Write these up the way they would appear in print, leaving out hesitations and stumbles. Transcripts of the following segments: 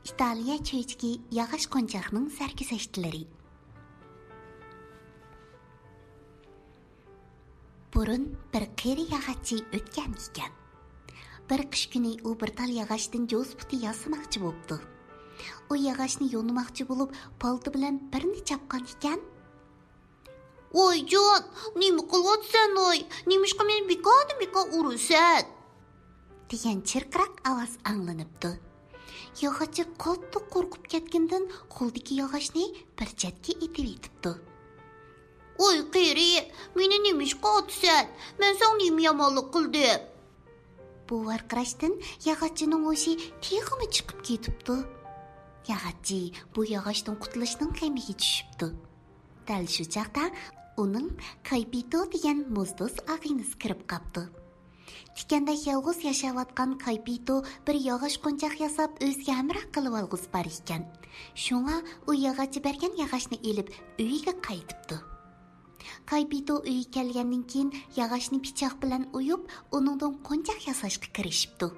İtaliya çöyçüki yağış qoncaqның sərgüzəştləri. Burun bir qeri yağaççı ötken iken. Bir qış günü o bir tal yağaçdan joz puti yasamakçı boptu. O yağaçni yonumakçı bulup paltı bilen birini çapkan iken. Oy Can, nemi qılvatsan oy, nemişqa men bika urusan? Degan chirqiroq ovoz anglanibdi. Yog'ochchi qattiq qo'rqib ketgandan qo'ldagi yog'ochni bir chetga etib etibdi. Oy qeri, meni nemishqa otsan? Men sen nemi yomonlik qildim? Bu varqirashdan yog'ochchining o'shi teg'imi chiqib ketibdi. Yog'ochchi bu yog'ochdan qutulishning qiymiga tushibdi. Dal shu chaqda uning Kaypito degan muzdo'z og'inisi kirib qapti. Tikanda yolg'iz yashayotgan Kaypito bir yog'och qo'nchoq yasab o'ziga hamroh qilib olg'isi bor ekan. Shunga u yog'ochchi bergan yog'ochni elib uyiga qaytibdi. Kaypito uyga kelgandan keyin yog'ochni pichoq bilan uyib, uningdan qo'nchoq yasashga kirishibdi.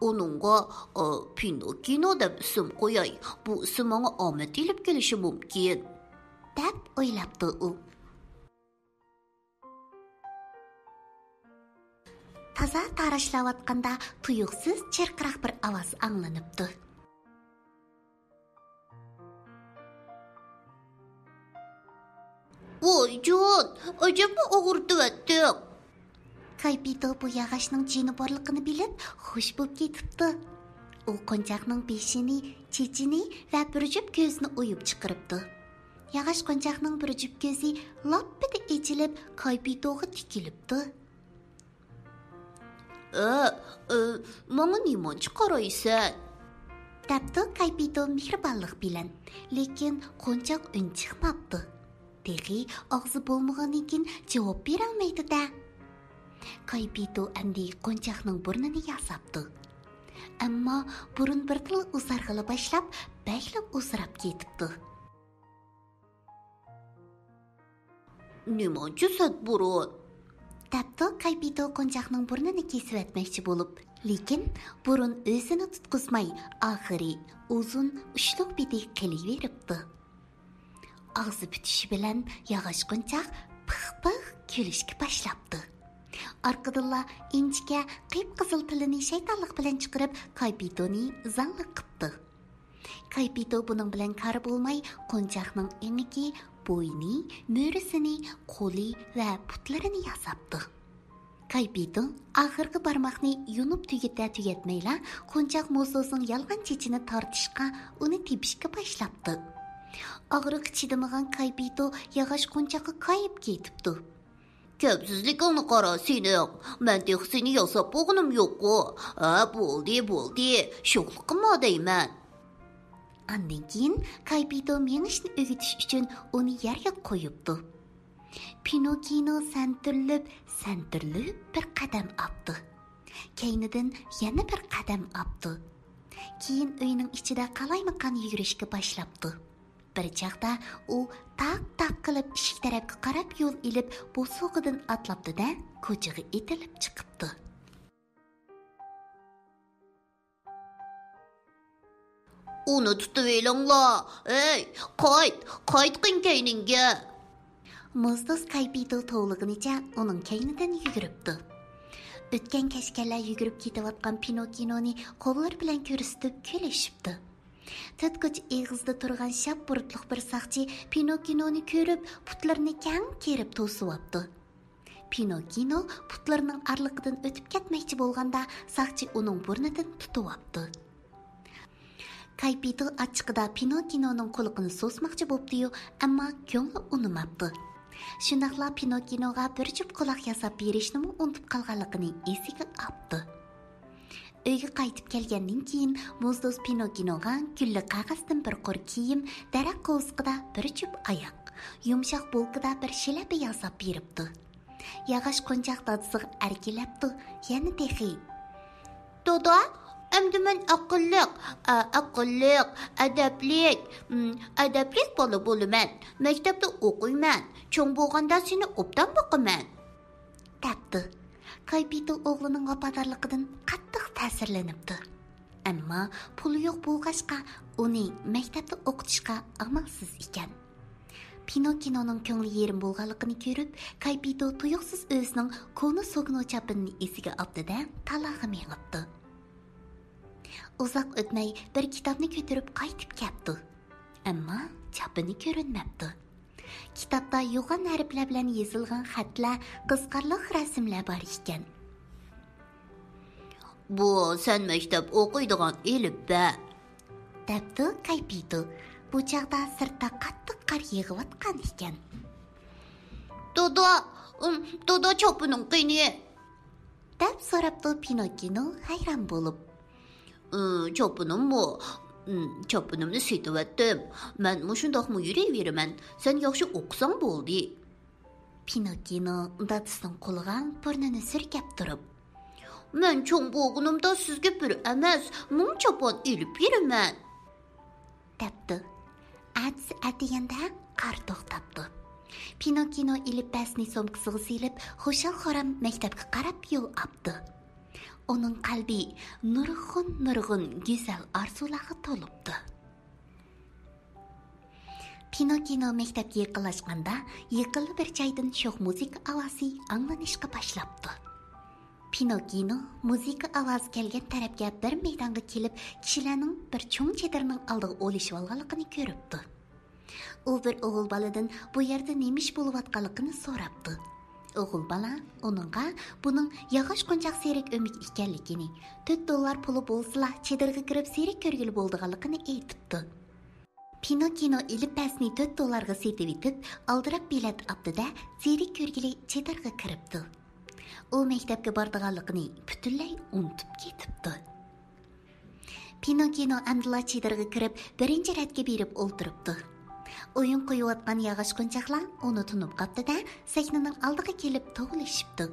Onunga Pinokino deb ism qo'yay. Bu ism menga omad elib kelishi mumkin, deb o'ylabdi u. Taza tarashlayotganda tuyuqsiz chirqiroq bir ovoz anglanibdi. Voy Jon, ajabmi og'irtibdi. Kaypito bu yog'ochning jini borligini bilib, xush bo'lib ketibdi. U qo'nchoqning beshini, chechini va bir jup ko'zini o'yib chiqaribdi. Yog'och qo'nchoqning bir jup ko'zi lappida echilib, Kaypitoga tikilibdi. Menga nimachi qaraysan? Dabdi Kaypito mehribonlik bilan, lekin qo'nchoq un chiqmabdi. Texi og'zi bo'lmaganidan keyin javob bera olmaydi-da. Kaypito endi qo'nchoqning burnini yasabdi. Ammo burun bir til uzarg'ila boshlab, baklab uzrab ketibdi. Nimachi sat burun? Dabdi Kaypito qo'nchoqning burnini kesib o'tmoqchi bo'lib, lekin burun o'zini tutqizmay, oxiri uzun ushluq bidik qilaveribdi. Og'zi bitishi bilan yog'och qo'nchoq pix-pix kulishga boshlabdi. Arqadilla inchga qip-qizil tilini shaytonlik bilan chiqarib Kaypitoni zalli qipti. Kaypito buning bilan kar bo'lmay, qo'nchoqning enigi, bo'yni, mo'risini, qo'li va putlarini yasabdi. Kaypito oxirgi barmoqni yunib tugatmayla, qo'nchoq mo'zozning yolg'on chechini tortishga, uni tepishga boshlabdi. Og'riq chidamagan Kaypito yog'och qo'nchoqqa qayib ketibdi. Kapsizligingni qara sening. Men texsini yasab bo'g'nim yo'q-ku. Bo'ldi. Sho'xlik qilma deyman. Andan keyin Kaypito menishni o'g'itish uchun uni yerga qo'yibdi. Pinokino santirlib bir qadam otdi. Keynidan yana bir qadam otdi. Keyin uyning ichida qalaymaqan yugurishga boshlabdi. Bir chaqda u taq qilib eshik tarafga qarab yo'l ilib, bo'sug'idan atlabdi-da, ko'chaga etilib chiqibdi. Uni tutib elinglar. Ey, qayt qinkayninga. Muzdo'z Kaypito to'lig'inicha uning kaynidan yuguribdi. O'tgan kashkalar yugurib ketayotgan Pinokinoni qo'llar bilan ko'rsatib kulishibdi. Tatqich eg'izda turgan shap burutliq bir saqchi Pinokinoni ko'rib, putlarini kang kerib to'sibdi. Pinokino putlarining arliqidan o'tib ketmoqchi bo'lganda, saqchi uning burnidan tutibdi. Kaypito ochiqida Pinokinoning qo'liqini so'smoqchi bo'ldi-yu, ammo ko'ngli unimabdi. Shundaqla Pinokinoga bir jup quloq yasab berishni unutib qolganligini esiga oldi. Uyga qaytib kelgandan keyin muzdo'z Pinokinoga gulli qog'ozdan bir qo'r kiyim, daraq qo'ziqida bir jup oyoq, yumshoq bulkida bir shilaba yasab beribdi. Yog'och qo'nchoq dadisiga erkalabdi, yana texi. Doda, endi men aqlliq, adablik bola bo'laman. Maktabda o'qiyman. Cho'ng bo'lganda seni obdan boqaman. Dabdi. Kaypito o'g'lining vafodorligidan qattiq ta'sirlanibdi. Ammo puli yo'q bo'lg'achqa uni maktabda o'qitishga amalsiz ekan. Pinokinoning ko'ngli yerim bo'lganligini ko'rib, Kaypito tuyuqsiz o'zining ko'ni sogno chapinini esiga oldi-da, talog'i mengibdi. Uzoq o'tmay bir kitobni ko'tarib qaytib keldi. Ammo chapini ko'rinmabdi. Kitobda yo'g'on harflar bilan yozilgan xatlar, qizqarliq rasmlar bor ekan. Bu sen maktab o'qiydigan elibba, debdi Kaypito. Bu chaqda sirtda qattiq qar yig'iyotgan ekan. Dodo chopining qini, deb so'rabdi Pinokino hayron bo'lib. Chopinimmi? Chopinimni setavatdim. Men mushundoqmi yuraveraman. Sen yaxshi o'qisang bo'ldi. Pinokino dadasining qo'liga burnini surkab turib, men cho'ng bo'lgunimda sizga bir emas, ming chopon ilib beraman, debdi. Atiyanda qar to'xtabdi. Pinokino ilib basni somkasiga silib, xushal-xoram maktabga qarab yo'l oldi. Onun qalbi nurg'un go'zal orzularga to'libdi. Pinokino maktabga yaqinlashganda, yiqilib bir joydan sho'x muzika ovozi anglanishga boshlabdi. Pinokino muzika ovozi kelgan tarafga bir maydonga kelib, kishilarning bir cho'ng chadirining oldiga o'lishib olganligini ko'ribdi. U bir o'g'il boladan bu yerda nemish bo'layotganligini so'rabdi. O'g'il bola uningga buning yog'och qo'nchoq serik o'mik ekanligini, $4 puli bo'lsa, chedirga kirib serik ko'rgili bo'lganligini aytibdi. Pinokino ilib pasni $4 ga setib etib, aldirab bilet oldi-da, serik ko'rgili chedirga kiribdi. U maktabga borganligini butunlay unutib ketibdi. Pinokino amdila chedirga kirib, birinchi ratga berib o'ltiribdi. O'yin qo'yayotgan yog'och qo'nchoqlar uni tunib qopdi-da, sahnaning oldiga kelib to'g'lashibdi.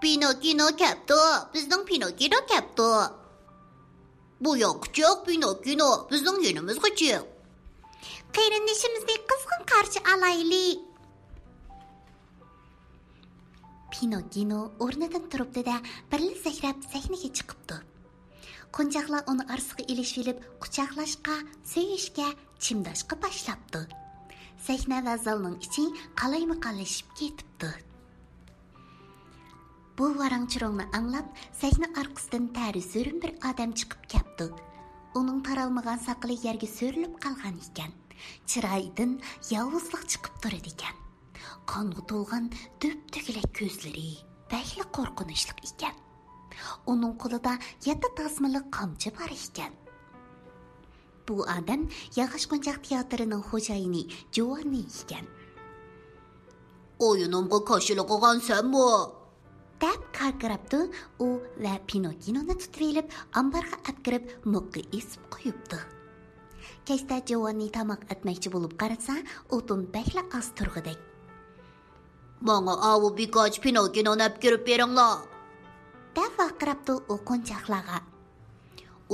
Pinokino kapti, bizning Pinokino kapti. Bu yo'qchiq Pinokino, bizning yonimizgacha. Qarindoshimizni qizg'in qarshi olaylik. Pinokino o'rnidan turibdi-da, birli sakrab sahnaga chiqibdi. Qo'nchoqlar uni arsiga ilishib, quchoqlashga, sevishga, chimdashga boshlabdi. Sahna va zalning ichi qalaymi-qalashib ketibdi. Bu varang-chirongni anglab, sahna orqasidan tari so'rin bir odam chiqib keldi. Uning taralmagan saqili yerga so'rilib qolgan ekan. Chiroyidan yovuzlik chiqib turadi ekan. Qonga to'lgan do'p-to'kilak ko'zlari bayli qo'rqinchli ekan. Onun qo'lida 7 tasmali qamchi bor ekan. Bu odam yog'och qo'nchoq teatrining xo'jayini Giovanni ekan. O'yinimga qo'shilib qolgansanmi? deb qarqirabdi. U va Pinokinoni tutib olib, ambarga apkirib, muqqa esib qo'yibdi. Kechda Giovanni tamoq etmoqchi bo'lib qarasa, o'tin bayli az turg'idek. Menga avu birkaç Pinokinoni apkirib beringlar, deb vaqirabdi u qo'nchoqlarga.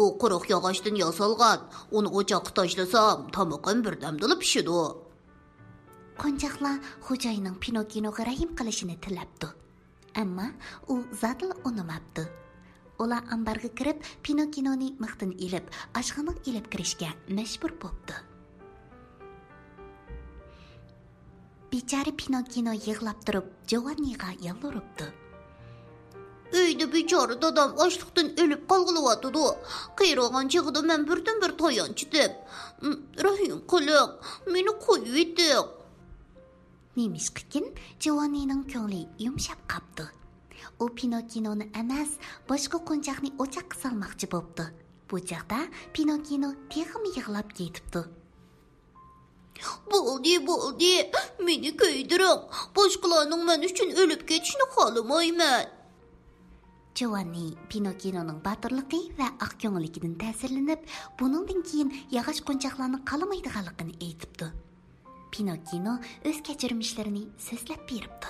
U quruq yog'ochdan yasalgan, uni o'choqqa tashlasam, tamoqim birdamda pishidi. Qo'nchoqlar xo'jayining Pinokinoga rahim qilishini tilabdi. Ammo u zotli unamabdi. Ular ambarga kirib, Pinokinoni mixtini ilib, oshxonaga ilib kirishga majbur bo'ldi. Bichari Pinokino yig'lab turib, Giovanniga yalvoribdi. Uyda bichora dadam ochliqdan o'lib qolg'iliyotidu. Qiyrogan chig'ida men birdan-bir tayanch deb. Rahim qiling, meni qo'yib eting. Nemishqikin Giovannining ko'ngli yumshab qopdi. U Pinokinoni emas, boshqa qo'nchoqni o'choqqa solmoqchi bo'ldi. Bu chaqda Pinokino texim yig'lab ketibdi. Bo'ldi, meni ko'ydiring. Boshqalarning men uchun o'lib ketishini xohlamayman. Giovanni Pinokinoning batirligi va aqko'ngiligidan ta'sirlanib, buningdan keyin yog'och qo'nchoqlarni qalamaydiganligini aytibdi. Pinokino o'z kechirmishlarini so'zlab beribdi.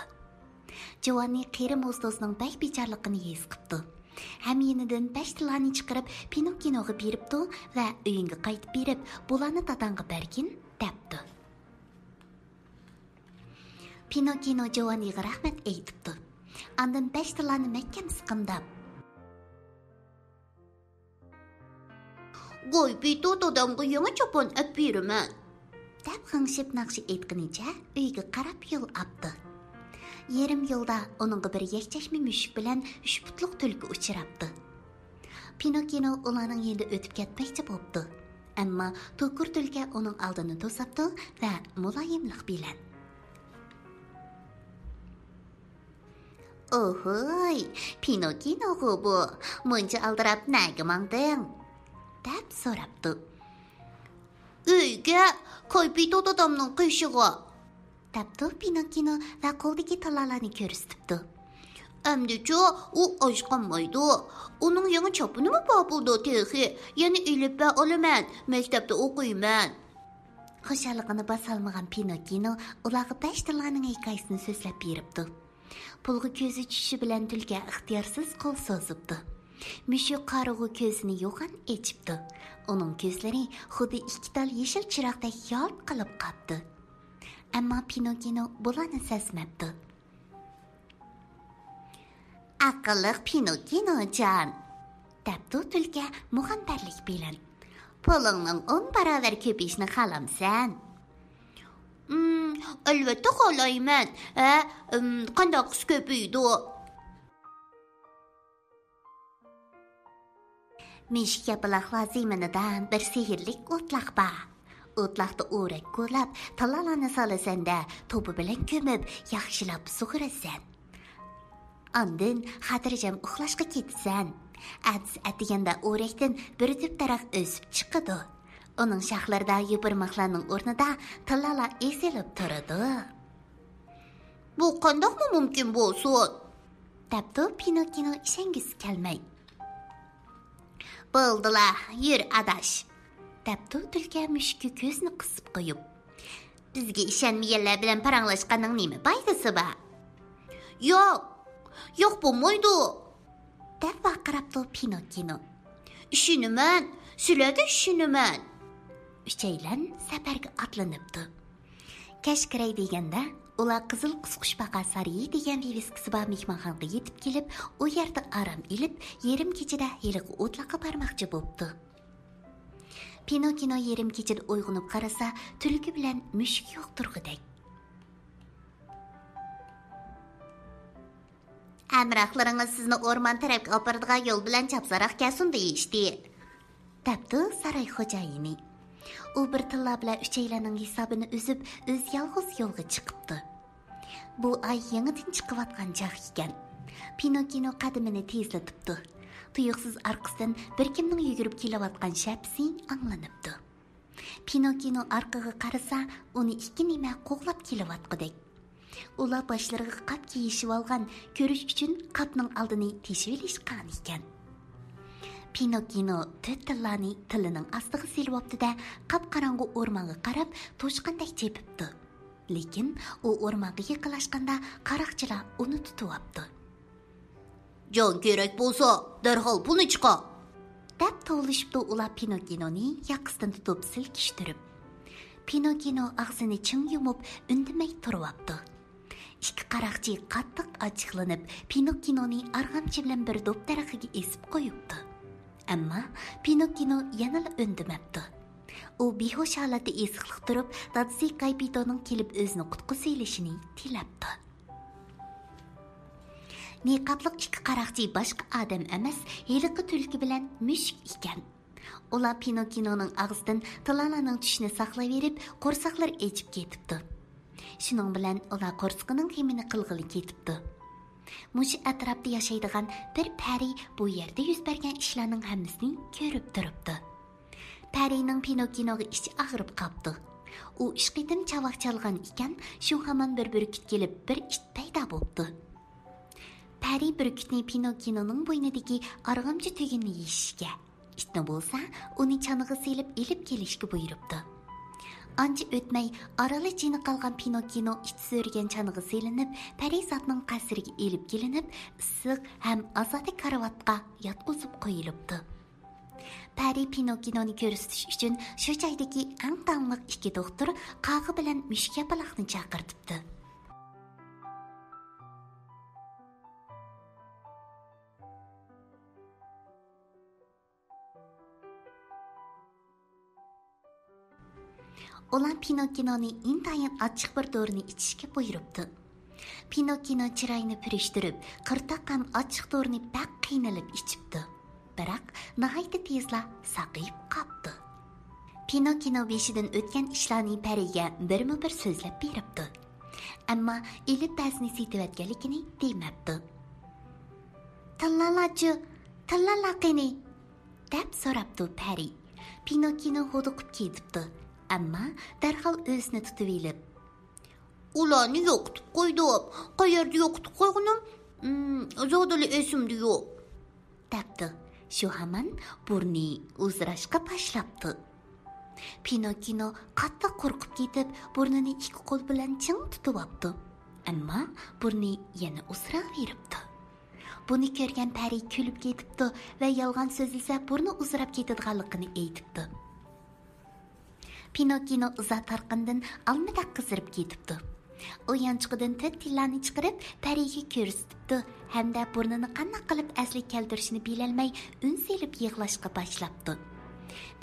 Giovanni qirim ustozning bak bechorligini his qilibdi. Hamyenidan 5 tillarni chiqarib Pinokinoga beribdi va uyinga qaytib berib, bularni dadangga bergin debdi. Pinokino Giovanniga rahmat aytibdi. Andan 5 tillarni mahkam siqimdab Qaypi dadamga yangi chopon ap beraman. Deb g'ingshib naqshi aytganicha uyga qarab yo'l opdi. Yerim yo'lda onunga bir yakchashma mushuk bilan 3 putliq tulki uchrabdi. Pinokino ularning yenda o'tib ketmoqchi bo'ldi. Ammo to'kur tulki uning oldini to'sabdi va muloyimlik bilan "Ohoy, Pinokino bu, muncha aldirab nega mangding?" deb so'rabdi. "Uyga Qaypi dadamning qishig'i" debdi Pinokino va qo'ldagi talalarni ko'rsatibdi. "Amdicha u ochqanmaydi. Uning yangi chopinimi bor bo'ldi texi. Yana ilib olaman, maktabda o'qiyman." Xushalligini bosolmagan Pinokino ularga 5 tillarning hikoyasini so'zlab beribdi. Pulga ko'zi tushishi bilan tulki ixtiyorsiz qo'l so'zibdi. Mushuk qarog'i ko'zini yo'g'an echibdi. Uning ko'zlari xuddi 2 tal yeshil chiroqdek yalt qilib qoldi. Ammo Pinokino bularni sezmabdi. "Aqlli Pinokinojon", debdi tulki muhanddarlik bilan. "Pulingning 10 barobar ko'pishini xohlamsan?" Albatta xohlayman. Qanday qis ko'paydi? Mushuk yapaloqlar zeminidan bir sehrlik o'tloq bor. O'tloqda o'rak ko'lab, talalarni solasanda, to'pi bilan ko'mib, yaxshilab sug'urasan. Ondan xotirjam uxlashga ketsan. Atiganda o'rakdan bir tup daraxt o'sib chiqadi. Uning shoxlarida yupurmoqlarning o'rnida talalar esilib turadi. "Bu qandoqmi mumkin bo'lsin?" debdi Pinokino ishongisi kelmay. "Bo'ldilar, yur adash", debdi tulki mushukka ko'zni qisib qo'yib. "Bizga ishonmaganlar bilan paranglashqanning nima foydasi bor?" Yo'q bo'lmaydi", deb baqiribdi Pinokino. "Ishonaman, sizlarga ishonaman." Uchaylan safarga otlanibdi. Kashkiray deganda ular Qizil Qusqushbaqa Sariy degan viviskisi bor mehmonxonaga yetib kelib, u yerda orom ilib, yarim kechada heliqi o'tloqqa bormoqchi bo'libdi. Pinokino yarim kechada uyg'onib qarasa, tulki bilan mushuk yo'q turg'idek. "Hamrohlaringiz sizni o'rmon tarafga oboradigan yo'l bilan chapsaroq kelsin deyishdi", debdi saroy xo'jayini. U bir tilla bilan uchaylarning hisobini uzib, o'z yolg'iz yo'lga chiqibdi. Bu ay yangidan chiqayotgan chaq ekan. Pinokino qadamini tezlatibdi. Tuyuqsiz orqasidan bir kimning yugurib kelayotgan shapsin anglanibdi. Pinokino orqaga qarasa, uni ikki nima qo'g'lab kelayotgandek. Ular boshlariga qop kiyishib olgan, ko'rish uchun qopning oldini teshib olishgan ekan. Pinokino to'ttillarni tilining ostiga silib olibdi-da, qop-qorong'u o'rmonga qarab, to'shqandek chepibdi. Lekin u o'rmonga yaqinlashganda qaroqchilar uni tutib olibdi. "Jon kerak bo'lsa, darhol pulni chiqar", deb tovlashibdi ular Pinokinoni yoqasidan tutib silkishtirib. Pinokino og'zini ching yumib, indamay turib olibdi. Ikki qaroqchi qattiq ochiqlanib, Pinokinoni arg'amchi bilan bir do'p daraxiga esib qo'yibdi. Ammo Pinokino yanada indamabdi. U behush holatda esiqliq turib, dadasi Qaypitoning kelib o'zini qutqisi ilishini tilabdi. Niqobliq ikki qaroqchi boshqa odam emas, heliqi tulki bilan mushuk ekan. Ular Pinokinoning og'zidan tilalarning tushini saqlab berib, qo'rsaqlar echib ketibdi. Shuning bilan ular qo'rsqining qimini qilg'ili ketibdi. Mush atrofda yashaydigan bir pari bu yerda yuz bergan ishlarning hammasini ko'rib turibdi. Parining Pinokinoga ichi og'rib qoldi. U ishqidim chavoq chalgan ekan, shu hamon bir burkut kelib bir it paydo bo'ldi. Pari burkutni Pinokinoning bo'ynidagi arg'amchi tugunni yeyishga, itni bo'lsa, uni chaniga selib elib kelishga buyuribdi. Ancha o'tmay, orali jini qolgan Pinokino it so'rgan chaniga selinib, Parizodning qasriga elib kelinib, issiq ham azodiy karavotga yotqizib qo'yilibdi. Pari Pinokinoni ko'rsatish uchun shu joydagi eng tanliq ikki doktor qog'i bilan mushuk yapaloqni chaqirtibdi. Ular Pinokkinoni intayin achchiq bir dorini ichishga buyuribdi. Pinokkino chiroyini purishtirib, qirtaqan achchiq dorini baq qiynalib ichibdi. Biroq nihoyatda tezla saqayib qoldi. Pinokkino beshidan o'tgan ishlarni pariga birma-bir so'zlab beribdi. Ammo ilib ba'zini setivatganligini demabdi. "Tillalachi, tillala qani?" deb so'rabdi pari. Pinokkino huduqib ketibdi, ammo darhol o'zini tutib olib, "Ularni yo'qitib qo'ydim. Qayerda yo'qitib qo'yganim? Zodili esimda yo'q" debdi. Shu hamon burni uzrashga boshlabdi. Pinokkino qattiq qo'rqib ketib, burnini ikki qo'l bilan ching tutib oldi. Ammo burni yana uzraveribdi. Buni ko'rgan pari kulib ketibdi va yolg'on so'zilsa burni uzrab ketadiganligini aytibdi. Pinokkino uzoq tarqindan almidaq qizirib ketibdi. U yanchiqidan 4 tillani chiqarib pariga ko'rsatibdi hamda burnini qanday qilib asli keltirishini bilolmay un selib yig'lashga boshlabdi.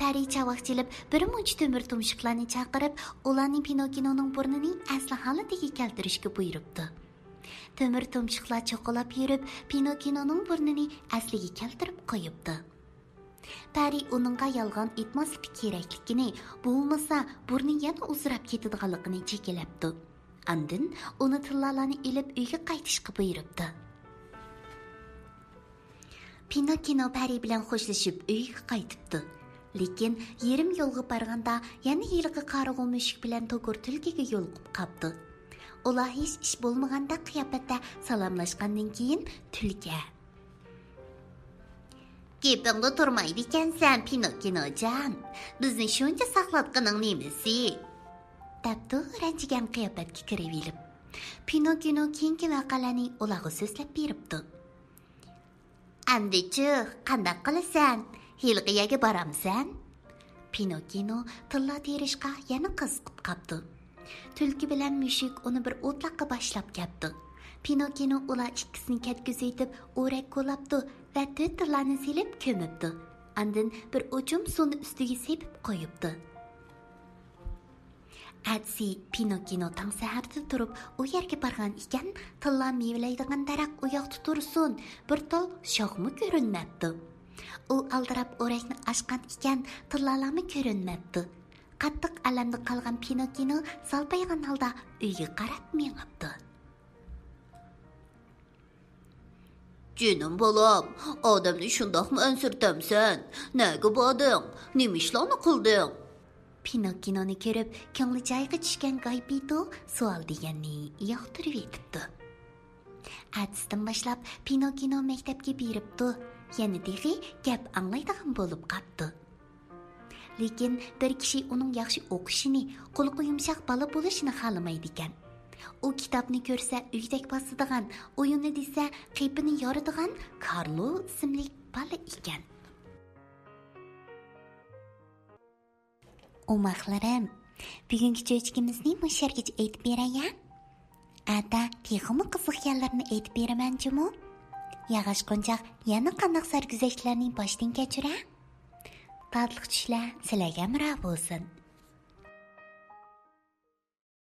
Pari chavoqchilib bir muncha temir tumshuqlarni chaqirib, ularni Pinokkinoning burnining asli holatiga keltirishga buyuribdi. Temir tumshuqlar cho'qilab yurib, Pinokkinoning burnini asliga keltirib qo'yibdi. Pari uningga yolg'on aytmasligi kerakligini, bo'lmasa burni yana uzrab ketadiganligini chekilabdi. Andin uni tillalarni ilib uyga qaytishga buyuribdi. Pinokkino Pari bilan xo'shlashib uyga qaytibdi. Lekin yarim yo'lga borganda yana yilqi qarg'u mushuk bilan to'g'ri tulkiga yo'liqib qoldi. Ular hech ish bo'lmaganda qiyofatda salomlashgandan keyin tulka: "Gapingda turmaydi ekansan, Pinokkinojon. Bizni shuncha saqlatganing nimasi?" debdi ranjigan qiyofatga kirib olib. Pinokkino keyingi voqealarni ularga so'zlab beribdi. "Andichi, qanday qilasan? Hilqiyaga boramsan?" Pinokkino tilla terishga yana qiziqib qoldi. Tulki bilan mushuk uni bir o'tloqqa boshlab ketdi. Pinokkino ular ikkisini ketkizib, o'rak qo'labdi va 4 tillani silib ko'mibdi. Andin bir o'chum suvni ustiga sepib qo'yibdi. Atsi Pinokkino tong saharda turib, u yerga borgan ekan, tilla mevlaydigan daraxt u yoqda tursin, bir tol shoxmi ko'rinmabdi. U aldirab o'rakni ochgan ekan, tillalarmi ko'rinmabdi. Qattiq alamda qolgan Pinokkino salpaygan holda uyga qarab mengibdi. "Jinim bolam, odamni shundoqmi ansirtamsan? Nega bording? Nima ishlarni qilding?" Pinokkinoni ko'rib, ko'ngli joyiga tushgan Gaypito savol deganni yoqtirib etibdi. Atisdan boshlab Pinokkino maktabga beribdi. Yana deg'i gap anglaydigan bo'lib qoldi. Lekin bir kishi uning yaxshi o'qishini, qo'lqi yumshoq bola bo'lishini xohlamaydi ekan. U kitobni ko'rsa uydek bosadigan, o'yinni desa qiypini yoradigan Karlo ismli bola ekan. O'maqlarim, bugungi cho'chkimizni mushargacha aytib beray-a? Ada texmi qiziqganlarni aytib beraman-chimu? Yog'och qo'nchoq yana qanday sarguzashtlarning boshdan kechira? Tatli tushlar sizlarga ma'lum bo'lsin.